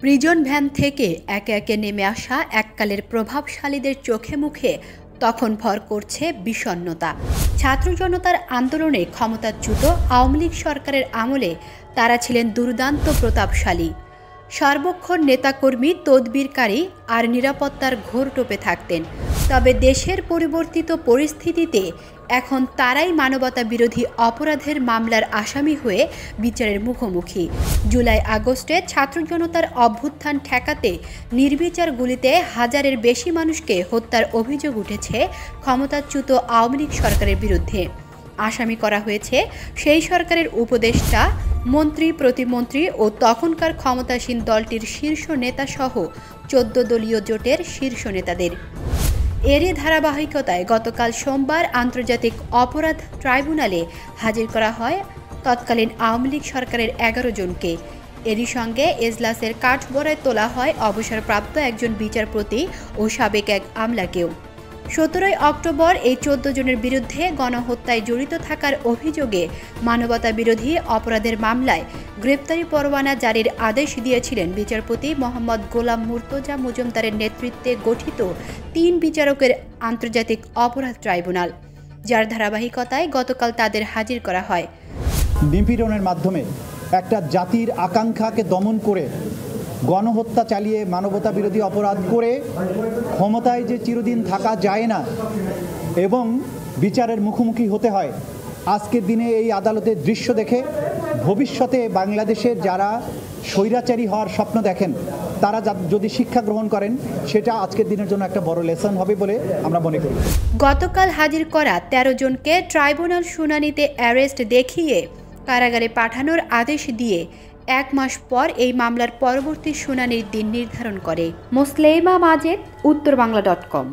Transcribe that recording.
Prison van থেকে একে একে নেমে আসা এককালের প্রভাবশালীদের চোখে মুখে তখন ভর করছে বিষণ্ণতা। ছাত্র জনতার আন্দোলনে ক্ষমতাচ্যুত আওয়ামী লীগ সরকারের আমলে তারা ছিলেন দুর্দান্ত প্রতাপশালী। সর্বক্ষণ নেতাকর্মী, তদবিরকারী আর নিরাপত্তার ঘোর টোপে থাকতেন। তবে দেশের পরিবর্তিত পরিস্থিতিতে এখন তারাই মানবতা বিরোধী অপরাধের মামলার আসামি হয়ে বিচারের মুখোমুখি। জুলাই আগস্টে ছাত্র জনতার অভ্যুত্থান ঠেকাতে নির্বিচার গুলিতে হাজারের বেশি মানুষকে হত্যার অভিযোগ উঠেছে ক্ষমতাচ্যুত আওয়ামী লীগ সরকারের বিরুদ্ধে। আসামি করা হয়েছে সেই সরকারের উপদেষ্টা, মন্ত্রী, প্রতিমন্ত্রী ও তখনকার ক্ষমতাসীন দলটির শীর্ষ নেতাসহ 14 দলীয় জোটের শীর্ষ নেতাদের। এরই ধারাবাহিকতায় গতকাল সোমবার আন্তর্জাতিক অপরাধ ট্রাইব্যুনালে হাজির করা হয় তৎকালীন আওয়ামী লীগ সরকারের 11 জনকে। এরই সঙ্গে এজলাসের কাঠগড়ায় তোলা হয় অবসরপ্রাপ্ত একজন বিচারপতি ও সাবেক এক আমলাকেও। 17 অক্টোবর এই 14 জনের বিরুদ্ধে গণহত্যায় জড়িত থাকার অভিযোগে মানবতা বিরোধী অপরাধের মামলায় গ্রেপ্তারি পরোয়ানা জারির আদেশ দিয়েছিলেন বিচারপতি মোহাম্মদ গোলাম মুর্তজা মজুমদারের নেতৃত্বে গঠিত 3 বিচারকের আন্তর্জাতিক অপরাধ ট্রাইব্যুনাল, যার ধারাবাহিকতায় গতকাল তাদের হাজির করা হয়। নিপীড়নের মাধ্যমে একটা জাতির আকাঙ্ক্ষাকে দমন করে, গণহত্যা চালিয়ে, মানবতা বিরোধী অপরাধ করে ক্ষমতায় যে চিরদিন থাকা যায় না এবং বিচারের মুখোমুখি হতে হয়, আজকের দিনে এই আদালতের দৃশ্য দেখে ভবিষ্যতে বাংলাদেশের যারা স্বৈরাচারী হওয়ার স্বপ্ন দেখেন তারা যদি শিক্ষা গ্রহণ করেন, সেটা আজকের দিনের জন্য একটা বড় লেসন হবে বলে আমরা মনে করি। গতকাল হাজির করা 13 জনকে ট্রাইব্যুনাল শুনানিতে অ্যারেস্ট দেখিয়ে কারাগারে পাঠানোর আদেশ দিয়ে 1 মাস পর এই মামলার পরবর্তী শুনানির দিন নির্ধারণ করে। মুসলেমা মাজেদ, উত্তরবাংলা.com।